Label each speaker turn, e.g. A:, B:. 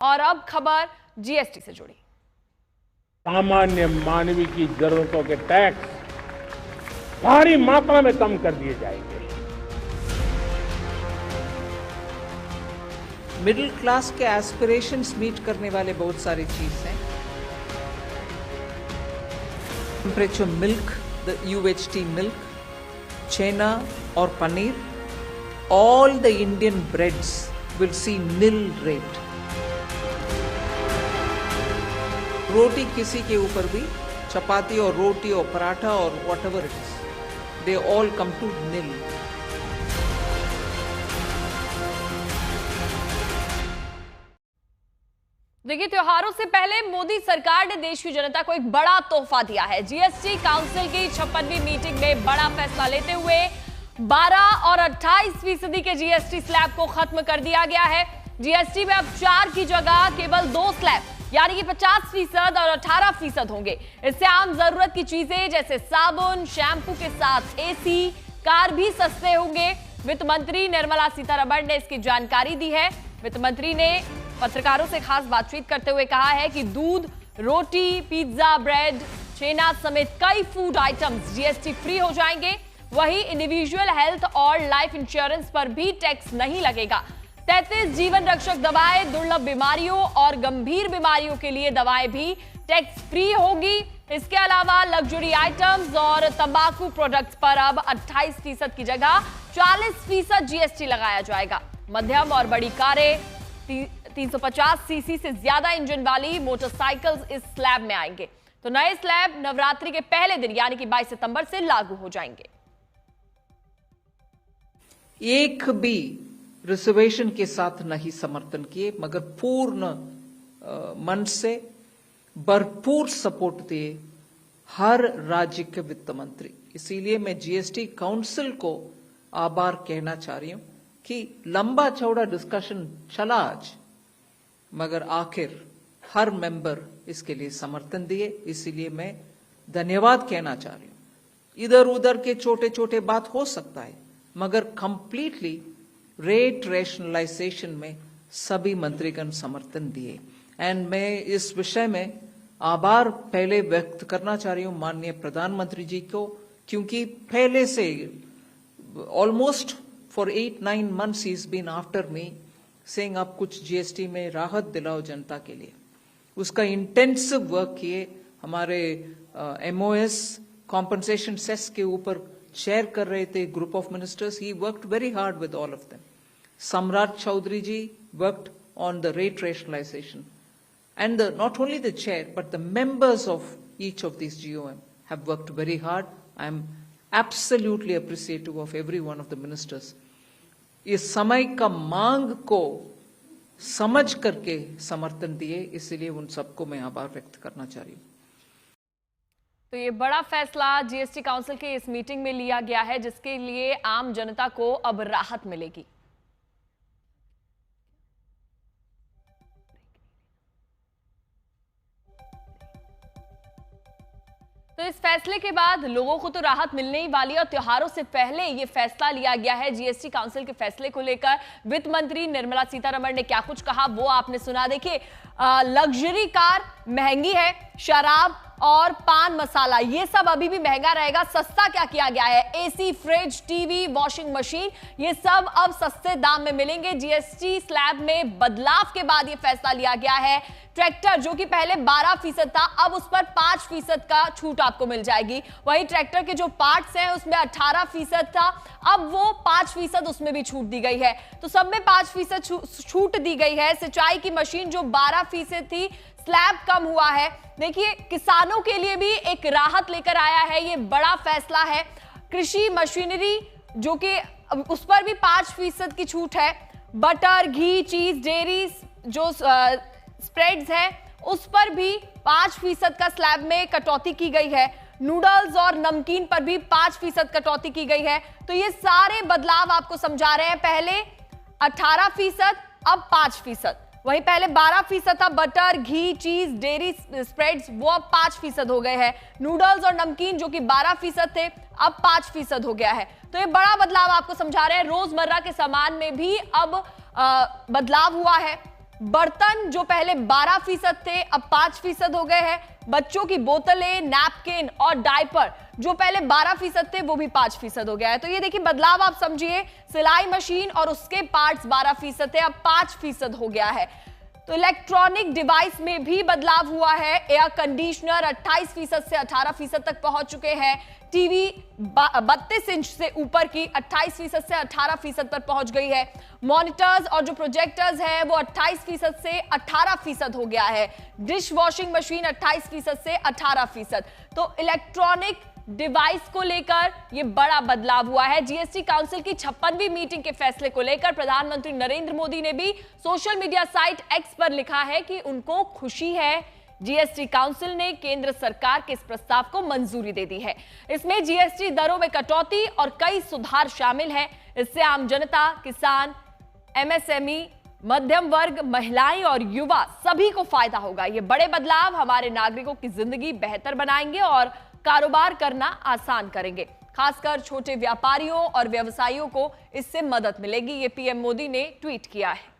A: और अब खबर जीएसटी से जुड़ी।
B: सामान्य मानवीय की जरूरतों के टैक्स भारी मात्रा में कम कर दिए जाएंगे।
C: मिडिल क्लास के एस्पिरेशंस मीट करने वाले बहुत सारी चीज हैं। Temperature milk, the UHT milk, छेना और paneer, all the Indian breads will see nil rate. रोटी किसी के ऊपर भी, चपाती और रोटी और पराठा और whatever it is, they all come to nil.
A: देखिए, त्योहारों से पहले मोदी सरकार ने देश की जनता को एक बड़ा तोहफा दिया है। जीएसटी काउंसिल की 56वीं मीटिंग में बड़ा फैसला लेते हुए 12 और 28% के जीएसटी स्लैब को खत्म कर दिया गया है। जीएसटी में अब 4 की जगह केवल 2 स्लैब यानी कि 50% और 18% होंगे। इससे आम जरूरत की चीजें जैसे साबुन, शैम्पू के साथ एसी, कार भी सस्ते होंगे। वित्त मंत्री निर्मला सीतारमण ने इसकी जानकारी दी है। वित्त मंत्री ने पत्रकारों से खास बातचीत करते हुए कहा है कि दूध, रोटी, पिज्जा, ब्रेड, छेना समेत कई फूड आइटम्स जीएसटी फ्री हो जाएंगे। वहीं इंडिविजुअल हेल्थ और लाइफ इंश्योरेंस पर भी टैक्स नहीं लगेगा। 33 जीवन रक्षक दवाएं, दुर्लभ बीमारियों और गंभीर बीमारियों के लिए दवाएं भी टैक्स फ्री होगी। इसके अलावा लग्जरी आइटम्स और तंबाकू प्रोडक्ट्स पर अब 28% की जगह 40% जीएसटी लगाया जाएगा। मध्यम और बड़ी कारें, 350 सीसी से ज्यादा इंजन वाली मोटरसाइकिल्स इस स्लैब में आएंगे। तो नए स्लैब नवरात्रि के पहले दिन यानी कि 22 सितंबर से लागू हो जाएंगे।
C: एक भी रिजर्वेशन के साथ नहीं समर्थन किए, मगर पूर्ण मन से भरपूर सपोर्ट दिए हर राज्य के वित्त मंत्री। इसीलिए मैं जीएसटी काउंसिल को आभार कहना चाह रही हूं कि लंबा चौड़ा डिस्कशन चला आज, मगर आखिर हर मेंबर इसके लिए समर्थन दिए। इसीलिए मैं धन्यवाद कहना चाह रही हूं। इधर उधर के छोटे छोटे बात हो सकता है, मगर कंप्लीटली रेट रैशनलाइजेशन में सभी मंत्रीगण समर्थन दिए। एंड मैं इस विषय में आभार पहले व्यक्त करना चाह रही हूं माननीय प्रधानमंत्री जी को, क्योंकि पहले से ऑलमोस्ट फॉर 8-9 months ही is been after me saying आप कुछ जीएसटी में राहत दिलाओ जनता के लिए। उसका इंटेंसिव वर्क किए। हमारे MOS कॉम्पनसेशन सेस के ऊपर शेयर कर रहे थे group of ministers. He worked very hard with all of them. Samrat Chaudhary ji worked on the rate rationalisation and not only the chair but the members of each of these GOM have worked very hard. I am absolutely appreciative of every one of the ministers. इस समय का मांग को समझ करके समर्थन दिए, इसलिए उन सबको मैं आभार व्यक्त करना चाह रही हूं।
A: तो ये बड़ा फैसला जीएसटी काउंसिल के इस मीटिंग में लिया गया है, जिसके लिए आम जनता को अब राहत मिलेगी। तो इस फैसले के बाद लोगों को तो राहत मिलने ही वाली है और त्योहारों से पहले ये फैसला लिया गया है। जीएसटी काउंसिल के फैसले को लेकर वित्त मंत्री निर्मला सीतारमण ने क्या कुछ कहा वो आपने सुना। देखिए, लग्जरी कार महंगी है, शराब और पान मसाला ये सब अभी भी महंगा रहेगा। सस्ता क्या किया गया है? AC, fridge, TV, washing machine ये सब अब सस्ते दाम में मिलेंगे। जीएसटी स्लैब में बदलाव के बाद ये फैसला लिया गया है। ट्रैक्टर जो कि पहले 12% था, अब उस पर 5% का छूट आपको मिल जाएगी। वहीं ट्रैक्टर के जो पार्ट्स हैं उसमें 18% था, अब वो 5% उसमें भी छूट दी गई है। तो सब में 5% छूट दी गई है। सिंचाई की मशीन जो 12% थी, स्लैब कम हुआ है। देखिए, किसानों के लिए भी एक राहत लेकर आया है, ये बड़ा फैसला है। कृषि मशीनरी जो कि उस पर भी 5% की छूट है। बटर, घी, चीज, डेयरी जो स्प्रेड्स है उस पर भी 5% का स्लैब में कटौती की गई है। नूडल्स और नमकीन पर भी 5% कटौती की गई है। तो ये सारे बदलाव आपको समझा रहे हैं। पहले 18%, अब 5%। वहीं पहले 12% था बटर, घी, चीज, डेयरी स्प्रेड्स, वो अब 5% हो गए हैं। नूडल्स और नमकीन जो कि 12% थे, अब 5% हो गया है। तो ये बड़ा बदलाव आपको समझा रहे हैं। रोजमर्रा के सामान में भी अब बदलाव हुआ है। बर्तन जो पहले 12% थे अब 5% हो गए हैं। बच्चों की बोतलें, नैपकिन और डायपर जो पहले 12% थे वो भी 5% हो गया है। तो ये देखिए बदलाव आप समझिए, सिलाई मशीन और उसके पार्ट्स 12% थे, अब 5% हो गया है। तो इलेक्ट्रॉनिक डिवाइस में भी बदलाव हुआ है। एयर कंडीशनर 28% से 18% तक पहुंच चुके हैं। टीवी 32 इंच से ऊपर की 28% से 18% पर पहुंच गई है। मॉनिटर्स और जो प्रोजेक्टर्स हैं वो 28% से 18% हो गया है। डिश वॉशिंग मशीन 28% से 18%। तो इलेक्ट्रॉनिक डिवाइस को लेकर यह बड़ा बदलाव हुआ है। जीएसटी काउंसिल की 56वीं मीटिंग के फैसले को लेकर प्रधानमंत्री नरेंद्र मोदी ने भी सोशल मीडिया साइट एक्स पर लिखा है कि उनको खुशी है, जीएसटी काउंसिल ने केंद्र सरकार के इस प्रस्ताव को मंजूरी दे दी है। इसमें जीएसटी दरों में कटौती और कई सुधार शामिल हैं। इससे आम जनता, किसान, एमएसएमई, मध्यम वर्ग, महिलाएं और युवा सभी को फायदा होगा। ये बड़े बदलाव हमारे नागरिकों की जिंदगी बेहतर बनाएंगे और कारोबार करना आसान करेंगे। खासकर छोटे व्यापारियों और व्यवसायियों को इससे मदद मिलेगी, ये पीएम मोदी ने ट्वीट किया है।